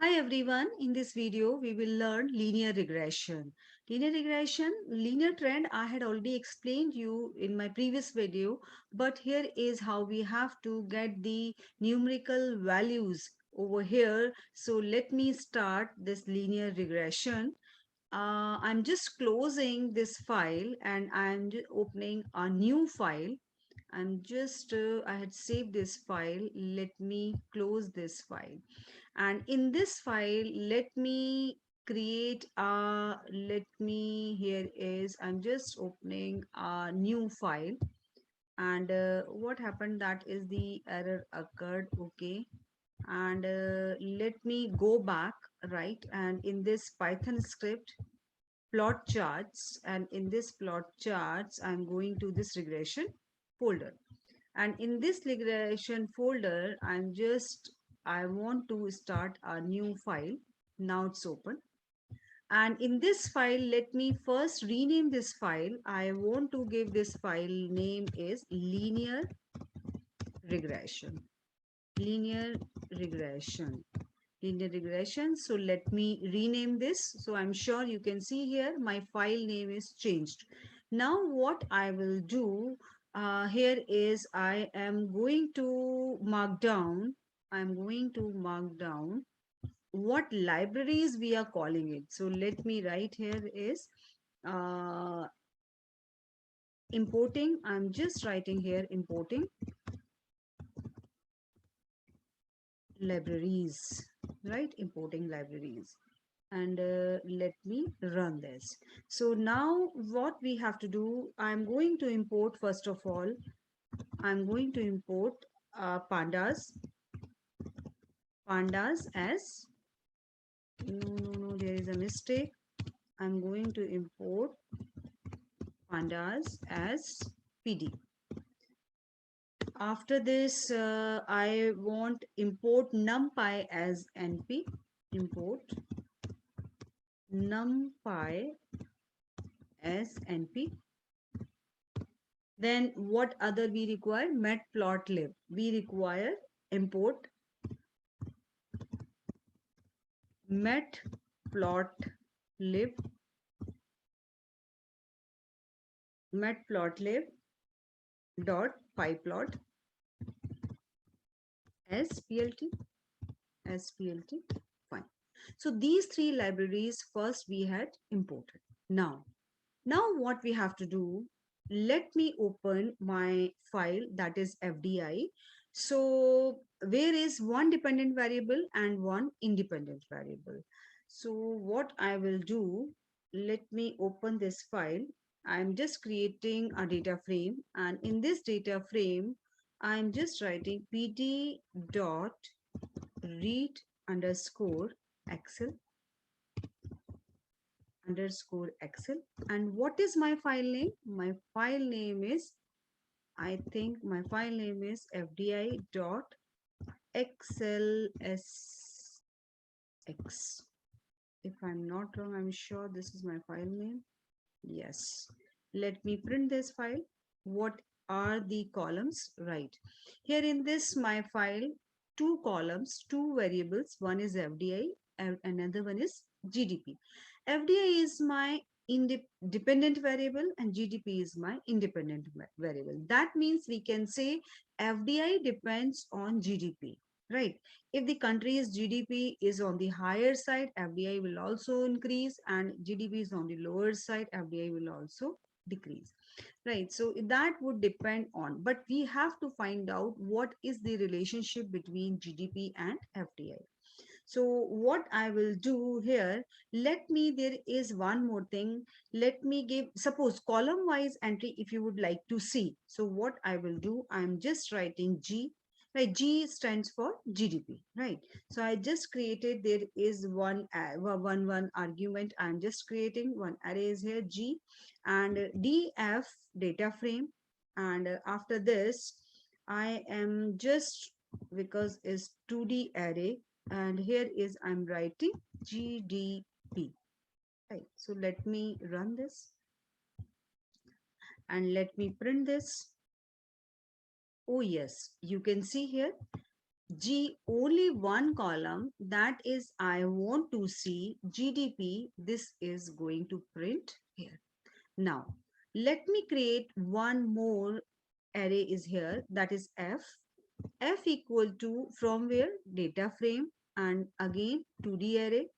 Hi everyone, in this video we will learn linear regression. Linear trend I had already explained you in my previous video, but here is how we have to get the numerical values over here. So let me start this linear regression. I'm just closing this file and I'm opening a new file. I had saved this file. Let me close this file. And in this file, let me create a, let me, here is, I'm just opening a new file. And what happened, that is the error occurred. Okay. And let me go back, right? And in this Python script, plot charts, and in this plot charts I'm going to this regression folder, and in this regression folder I want to start a new file. Now it's open, and in this file let me first rename this file. I want to give this file name is regression linear regression regression. So let me rename this. So I'm sure you can see here my file name is changed. Now what I will do here is I am going to mark down. I'm going to mark down what libraries we are calling it. So let me write here is uh, importing. I'm just writing here importing libraries, right? Importing libraries. And let me run this. So now what we have to do, I'm going to import, first of all, I'm going to import pandas as, no, there is a mistake. I'm going to import pandas as PD. After this, I want import numpy as NP, import numpy as NP. Then what other we require? Matplotlib. We require import matplotlib dot pyplot splt. Fine. So these three libraries first we had imported. Now what we have to do, let me open my file, that is FDI. So where is one dependent variable and one independent variable. So what I will do, let me open this file. I'm just creating a data frame, and in this data frame I'm just writing pd dot read underscore excel and what is my file name? My file name is, I think my file name is fdi dot xlsx. If I'm not wrong, I'm sure this is my file name. Yes, let me print this file. What are the columns? Right here in this my file, two columns, two variables, one is fdi and another one is gdp. FDI is my dependent variable and GDP is my independent variable. That means we can say FDI depends on GDP, right? If the country's GDP is on the higher side, FDI will also increase, and GDP is on the lower side, FDI will also decrease, right? So that would depend on, but we have to find out what is the relationship between GDP and FDI. So what I will do here, there is one more thing. Let me give, suppose column wise entry if you would like to see. So what I will do, I'm just writing G, right? G stands for GDP, right? So I just created, there is one argument. I'm just creating one array is here G and df data frame. And after this, I am just, because is 2D array, and here is I'm writing GDP, right? So let me run this and let me print this. Oh yes, you can see here only one column, that is I want to see GDP. This is going to print here. Now, let me create one more array is here, that is F. F equal to from where data frame and again 2D array.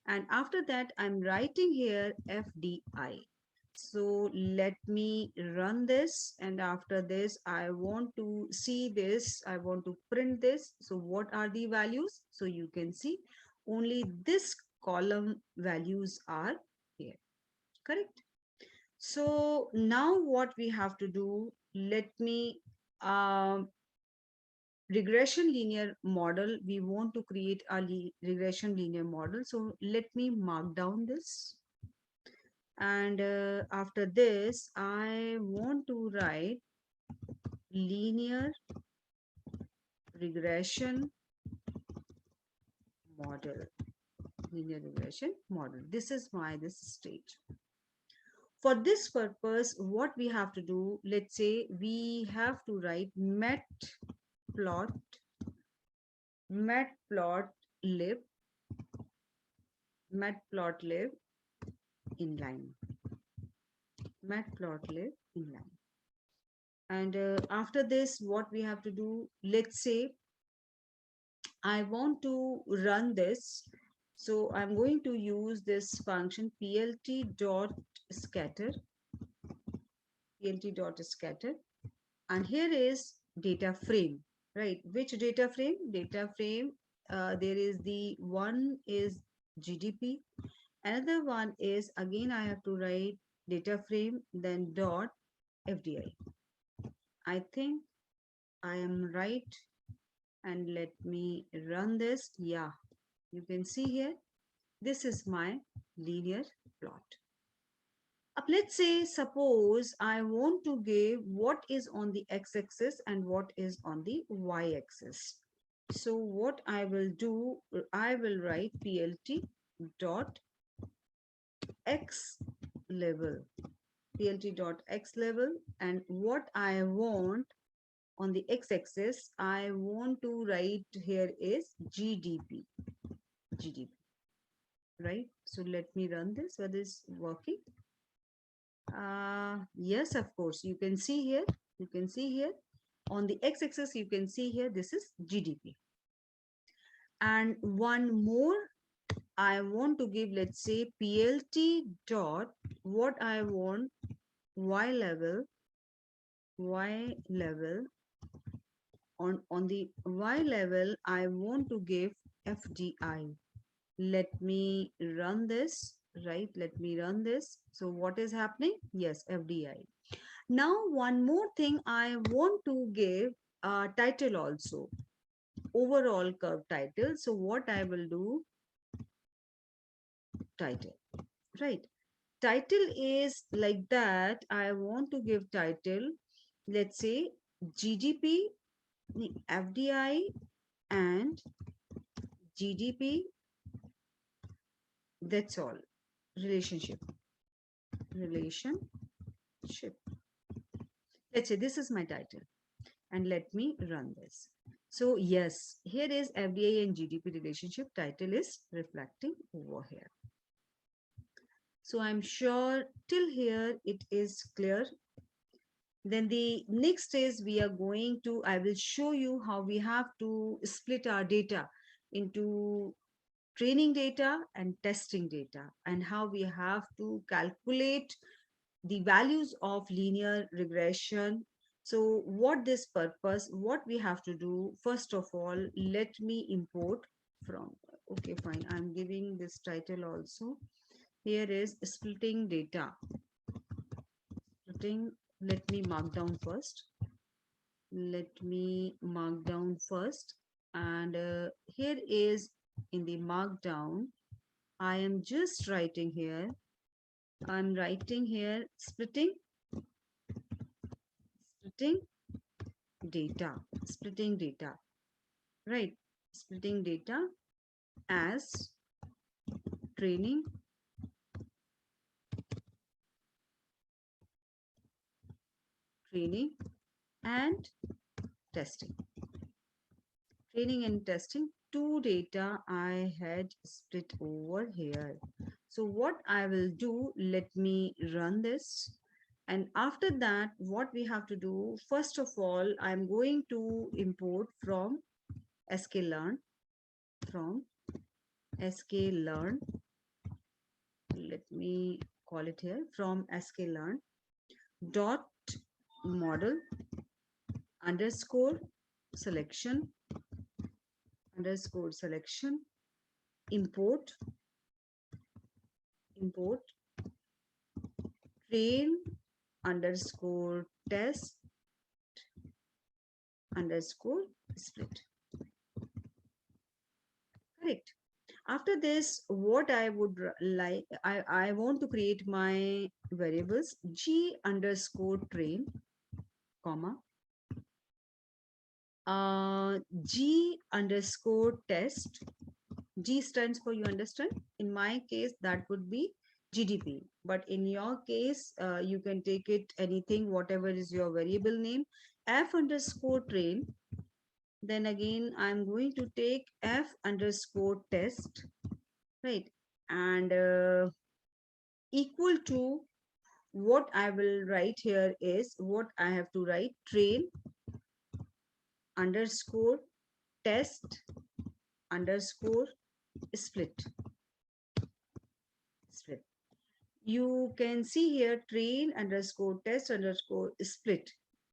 And after that, I'm writing here FDI. So let me run this. And after this, I want to see this. I want to print this. So what are the values? So you can see only this column values are here. Correct? So now what we have to do, let me regression linear model. We want to create a regression linear model. So let me mark down this. And after this, I want to write linear regression model. Linear regression model. This is this stage. For this purpose, what we have to do, let's say we have to write matplotlib inline. Matplotlib inline. And after this, what we have to do, let's say I want to run this. So I'm going to use this function plt.scatter, and here is data frame, right? Which data frame? Data frame, there is the one is GDP, another one is, again I have to write data frame, then dot FDI. I think I am right, and let me run this. Yeah, you can see here, this is my linear plot. Let's say, suppose I want to give what is on the x-axis and what is on the y-axis. So what I will do, I will write plt dot x level, and what I want on the x-axis, I want to write here is GDP, right? So let me run this, whether it's working. Yes, of course, you can see here, on the x-axis, you can see here, this is GDP. And one more, I want to give, let's say, plt dot, what I want, y level, on the y level, I want to give FDI. Let me run this, right? Let me run this. So what is happening? Yes, FDI. Now, one more thing, I want to give a title also, overall curve title. So what I will do, title, right? Title is like that. I want to give title, let's say GDP, FDI, and GDP. That's all. Relationship. Let's say this is my title, and let me run this. So yes, here is FDI and GDP relationship. Title is reflecting over here. So I'm sure till here it is clear. Then the next is we are going to, I will show you how we have to split our data into training data and testing data, and how we have to calculate the values of linear regression. So what this purpose, what we have to do, first of all, let me import from, okay, fine, I'm giving this title also. Here is splitting data. Let me mark down first. And here is in the markdown, I am just writing here, I'm writing here splitting data, right? Splitting data as training, and testing. training and testing, two data I had split over here. So what I will do, let me run this. And after that, what we have to do, first of all, I'm going to import from sklearn, from sklearn. Let me call it here, from sklearn dot model underscore selection underscore selection import train underscore test underscore split. Correct. After this, what I would like, I want to create my variables g underscore train, comma, g underscore test. G stands for, you understand? In my case, that would be GDP. But in your case, you can take it anything, whatever is your variable name. F underscore train. Then again, I'm going to take F underscore test, right? And equal to, what I will write here is, what I have to write, train underscore test underscore split. You can see here train underscore test underscore split.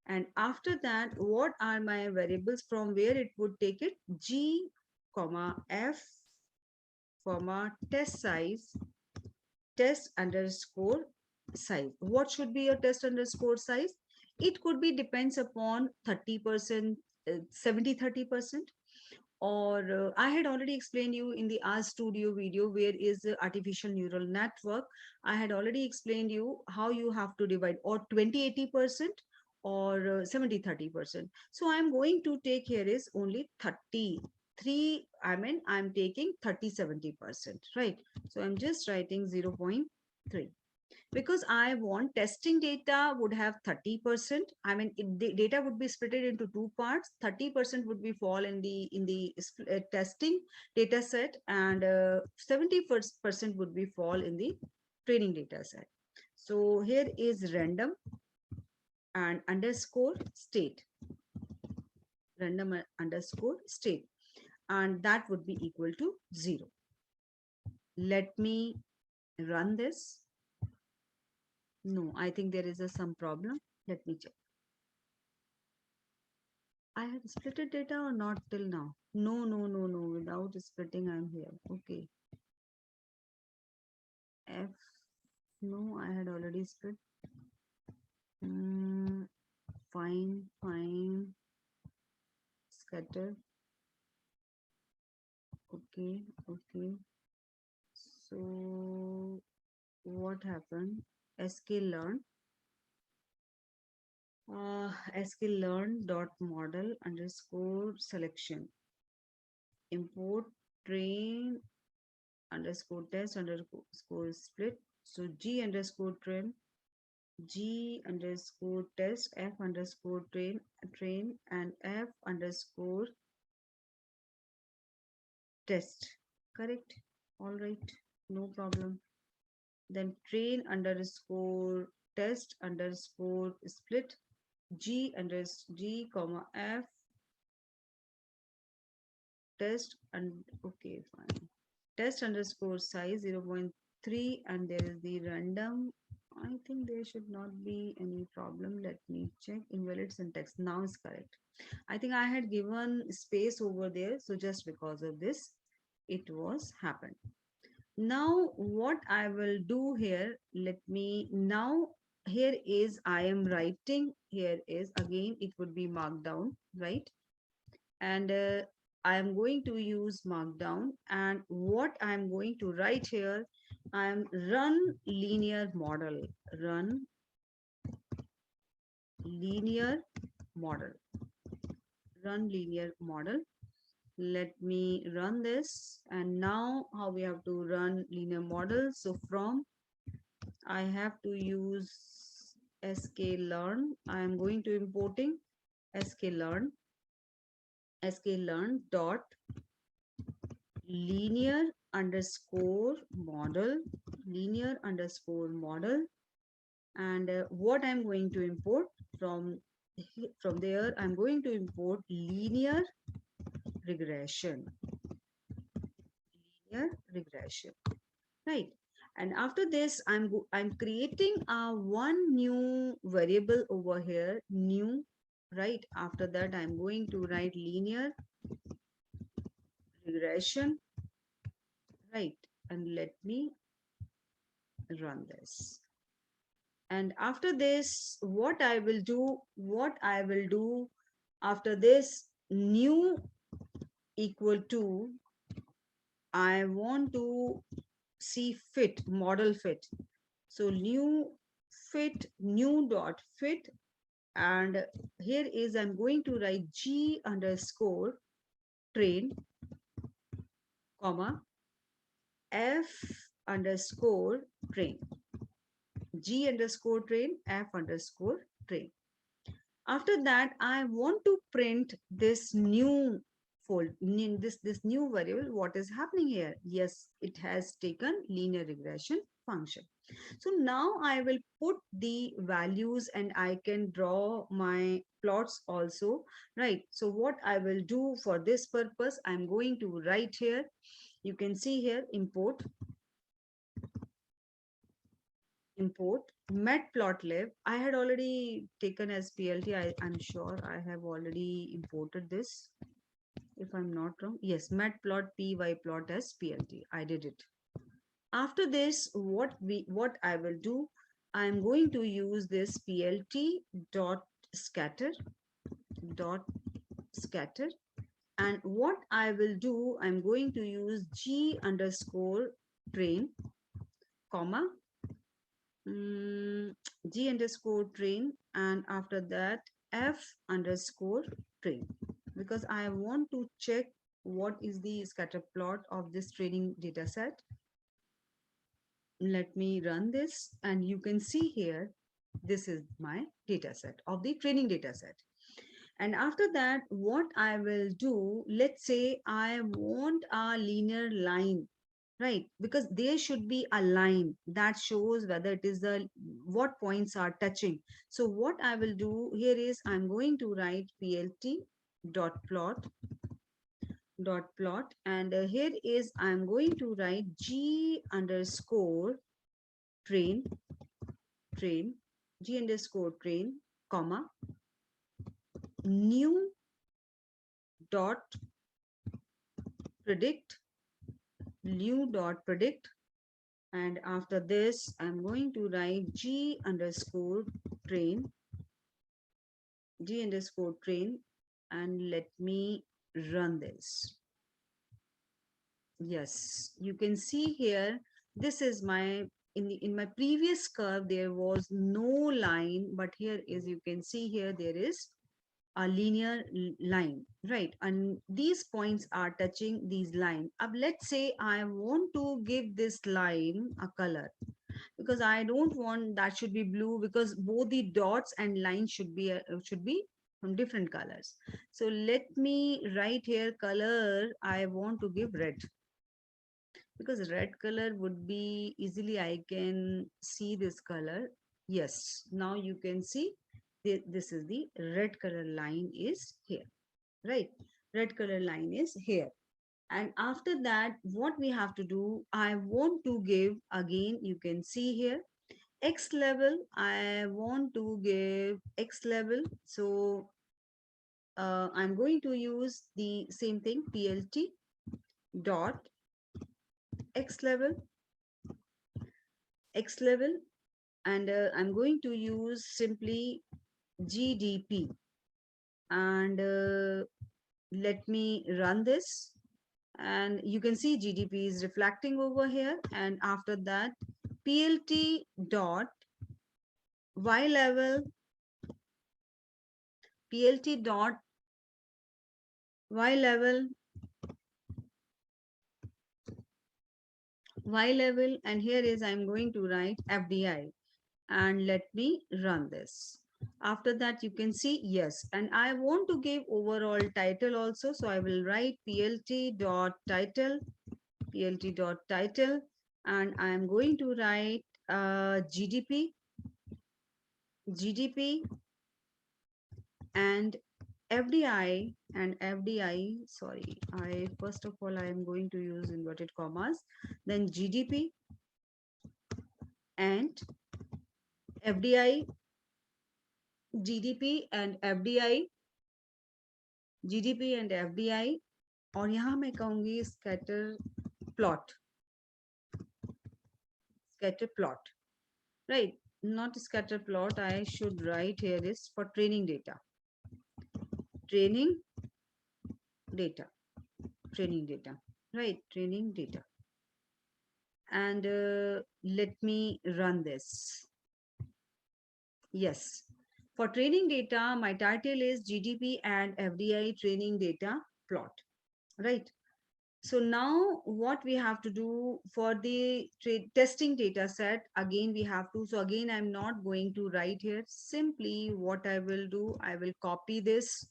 And after that, what are my variables from where it would take it? G, comma, F, comma, test size, test underscore size. What should be your test underscore size? It could be, depends upon 30%, 70, 30%. Or I had already explained you in the R Studio video, where is the artificial neural network. I had already explained you how you have to divide, or 20-80% or 70-30%. So I'm going to take here is only 33. I mean, I'm taking 30-70%, right? So I'm just writing 0.3, because I want testing data would have 30%. I mean, the data would be split into two parts. 30% would be fall in the testing data set, and 70% would be fall in the training data set. So here is random and underscore state, random underscore state, and that would be equal to 0. Let me run this. No, I think there is some problem. Let me check. I had splitted data or not till now? No, no, no, no. Without splitting, I'm here. Okay. F. No, I had already split. Fine, fine. Scatter. Okay, okay. So what happened? sklearn. sklearn dot model underscore selection. Import train underscore test underscore split. So G underscore train, G underscore test, F underscore train, and F underscore test. Correct? All right, no problem. Then train underscore test underscore split, G underscore G comma F test, and okay, fine. Test underscore size 0.3, and there is the random. I think there should not be any problem. Let me check. Invalid syntax. Now is correct. I think I had given space over there. So just because of this, it was happened. Now what I will do here, let me now, here is, I am writing, here is again, it would be markdown, right? And I am going to use markdown, and what I am going to write here, I am run linear model, run linear model, run linear model. Let me run this. And now how we have to run linear model? So from, I have to use sklearn. I am going to importing sklearn sklearn dot linear underscore model, linear underscore model. And what I'm going to import from there, I'm going to import linear regression, linear regression, right? And after this, I'm creating a one new variable over here, new, right? After that, I'm going to write linear regression, right? And let me run this. And after this, what I will do after this, new equal to, I want to see fit, model fit. So new fit, new dot fit. And here is, I'm going to write G underscore train, comma, F underscore train, G underscore train, F underscore train. After that, I want to print this new this new variable. What is happening here? Yes, it has taken linear regression function. So now I will put the values and I can draw my plots also, right? So what I will do for this purpose, I'm going to write here, you can see here, import matplotlib. I had already taken as plt. I'm sure I have already imported this, if I'm not wrong. Yes, matplot as plt. I did it. After this, what I will do, I'm going to use this plt dot scatter dot scatter. And what I will do, I'm going to use G underscore train, comma, G underscore train, and after that F underscore train, because I want to check what is the scatter plot of this training data set. Let me run this and you can see here, this is my data set of the training data set. And after that, what I will do, let's say I want a linear line, right? Because there should be a line that shows whether it is what points are touching. So what I will do here is, I'm going to write plt dot plot, and here is, I'm going to write G underscore train, G underscore train, comma, new dot predict, and after this I'm going to write G underscore train, and let me run this. Yes, you can see here, this is my, in my previous curve there was no line, but here is, you can see here there is a linear line, right? And these points are touching these lines. Let's say I want to give this line a color, because I don't want that should be blue, because both the dots and lines should be from different colors. So let me write here color, I want to give red, because red color would be easily, I can see this color. Yes, now you can see this is the red color line is here, right? Red color line is here. And after that, what we have to do, I want to give, again you can see here, X level. I want to give X level. So I'm going to use the same thing, plt dot X level, and I'm going to use simply GDP, and let me run this, and you can see GDP is reflecting over here. And after that, plt dot y level, plt dot y level, and here is, I'm going to write FDI, and let me run this. After that, you can see yes. And I want to give overall title also. So I will write plt.title, plt.title, and I am going to write GDP, GDP and FDI, sorry, I first of all, I am going to use inverted commas, then GDP and FDI, GDP and FDI, GDP and FDI, और यहाँ मैं कहूँगी scatter plot, right? Not scatter plot, I should write here is for training data, training data, right? Training data. And let me run this. Yes, for training data, my title is GDP and FDI training data plot, right? So now what we have to do for the testing data set, again, we have to, so again, I'm not going to write here. Simply what I will do, I will copy this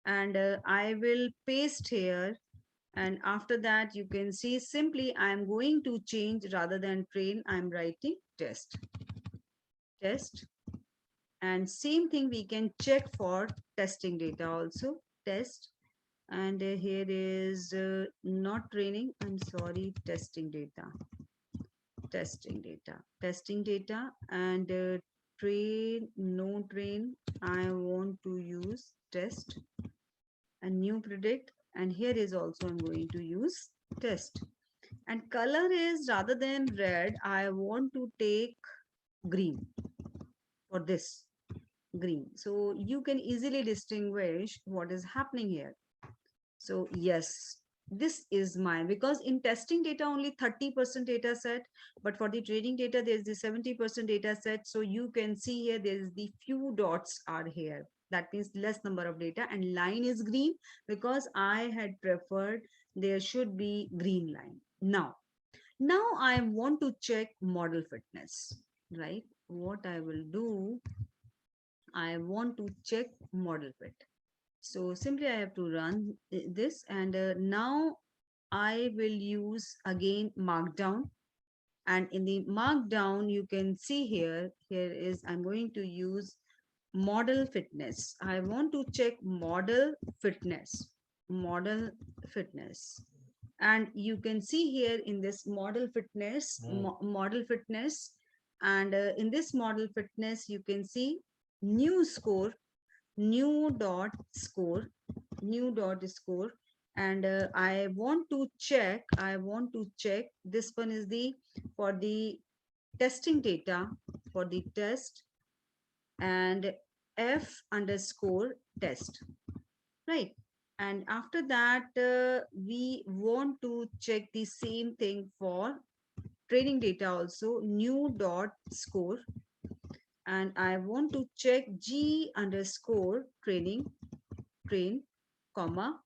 and I will paste here. And after that, you can see simply I'm going to change rather than train, I'm writing test. And same thing we can check for testing data also, test. And here is not training, I'm sorry, testing data, and train, no train, I want to use test, and new predict, and here is also I'm going to use test. And color is, rather than red, I want to take green for this, green, so you can easily distinguish what is happening here. So yes, this is mine, because in testing data only 30% data set, but for the training data there's the 70% data set. So you can see here there is the few dots are here, that means less number of data, and line is green because I had preferred there should be green line. Now I want to check model fitness, right? What I will do, I want to check model fit. So simply I have to run this, and now I will use again markdown. And in the markdown, you can see here is I'm going to use model fitness. I want to check model fitness. And you can see here in this model fitness, and in this model fitness, you can see new score, new dot score, and I want to check, this one is the, for the testing data, for the test, and f underscore test, right? And after that, we want to check the same thing for training data also, new dot score, and I want to check g underscore train, comma,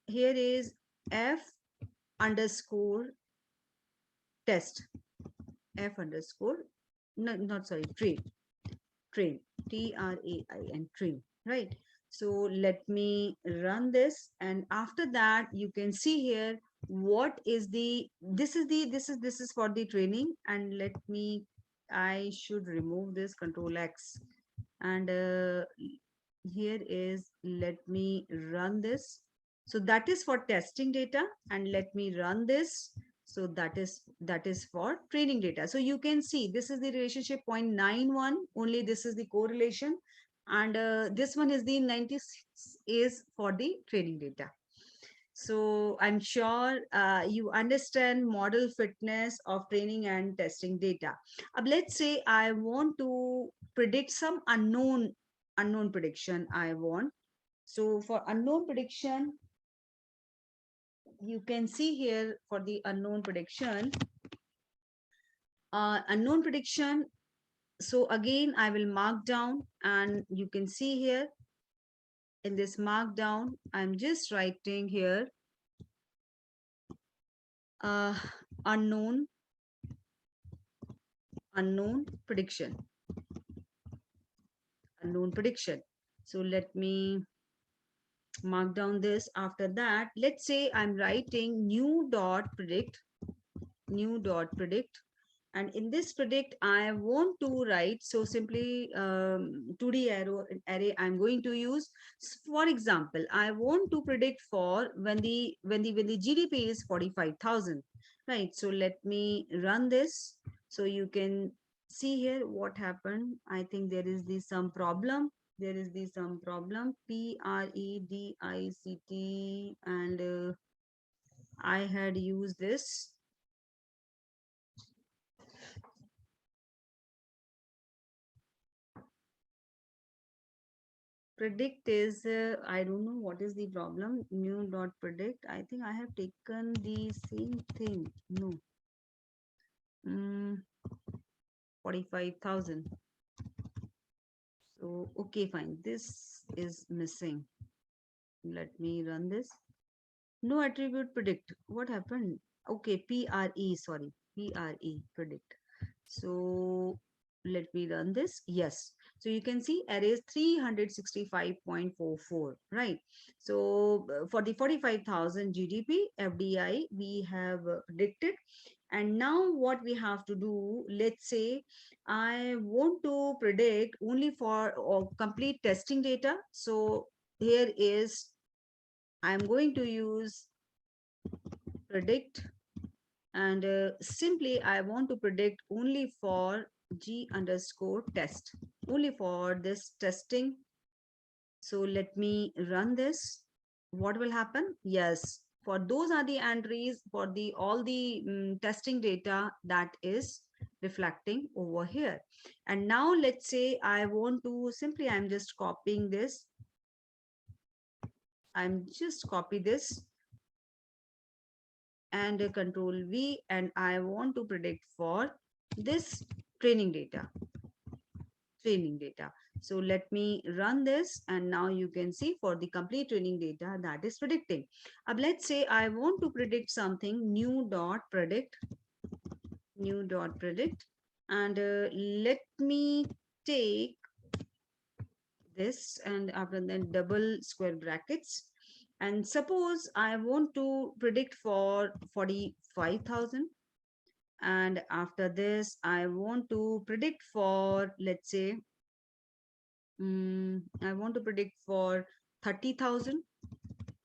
here is f underscore test, f underscore, no, not sorry, train, train, right? So let me run this, and after that you can see here what is the, this is for the training. And let me, I should remove this, control X, and here is, let me run this. So that is for testing data, and let me run this. So that is for training data. So you can see this is the relationship 0.91, only this is the correlation, and this one is the 96 is for the training data. So I'm sure you understand model fitness of training and testing data. Let's say I want to predict some unknown prediction I want. So for unknown prediction, you can see here for the unknown prediction, so again I will mark down, and you can see here in this markdown I'm just writing here uh, unknown prediction, unknown prediction. So let me mark down this. After that, let's say I'm writing new dot predict, and in this predict I want to write, so simply 2D array I'm going to use. For example, I want to predict for when the GDP is 45,000, right? So let me run this so you can see here what happened. I think there is the some problem. There is the some problem. PREDICT, and I had used this predict is I don't know what is the problem. New dot predict, I think I have taken the same thing. No. 45,000. So okay, fine, this is missing. Let me run this. No attribute predict, what happened? Okay, pre predict. So let me run this. Yes. So you can see array is 365.44, right? So for the 45,000 GDP FDI, we have predicted. And now what we have to do, let's say I want to predict only for complete testing data. So here is, I'm going to use predict, and simply I want to predict only for G underscore test, only for this testing. So let me run this. What will happen? Yes, for those are the entries for the all the testing data that is reflecting over here. And now let's say I want to simply, I'm just copying this. I'm just copy this and control V, and I want to predict for this training data. So let me run this, and now you can see for the complete training data that is predicting. Let's say I want to predict something, new dot predict, and let me take this, and after that double square brackets, and suppose I want to predict for 45,000, and after this I want to predict for, let's say I want to predict for 30,000.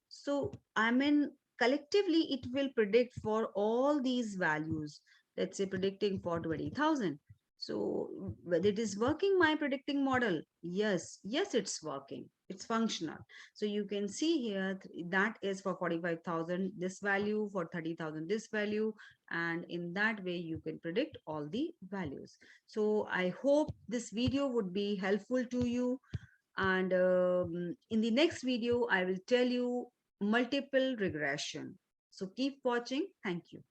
So I mean, collectively it will predict for all these values. Let's say predicting for 20,000. So whether it is working, my predicting model, yes, it's working, it's functional. So you can see here that is for 45,000 this value, for 30,000 this value, and in that way you can predict all the values. So I hope this video would be helpful to you, and in the next video I will tell you multiple regression. So keep watching. Thank you.